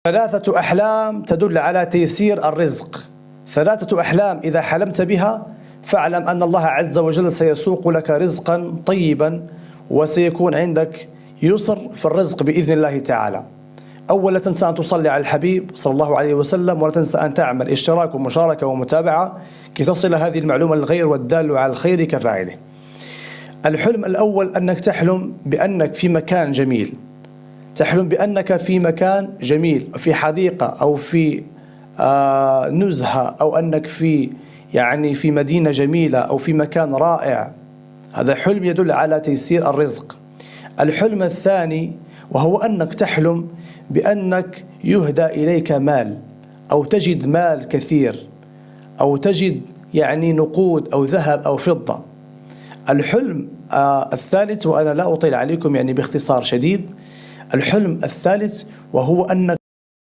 ثلاثة أحلام تدل على تيسير الرزق. ثلاثة أحلام إذا حلمت بها فاعلم أن الله عز وجل سيسوق لك رزقا طيبا، وسيكون عندك يسر في الرزق بإذن الله تعالى. أولا لا تنسى أن تصلي على الحبيب صلى الله عليه وسلم، ولا تنسى أن تعمل اشتراك ومشاركة ومتابعة كي تصل هذه المعلومة للغير، والدال على الخير كفاعله. الحلم الأول أنك تحلم بأنك في مكان جميل، تحلم بأنك في مكان جميل، في حديقة أو في نزهة، أو أنك في في مدينة جميلة أو في مكان رائع. هذا حلم يدل على تيسير الرزق. الحلم الثاني وهو أنك تحلم بأنك يهدى إليك مال، أو تجد مال كثير، أو تجد نقود أو ذهب أو فضة. الحلم الثالث، وأنا لا أطيل عليكم باختصار شديد، الحلم الثالث وهو أنك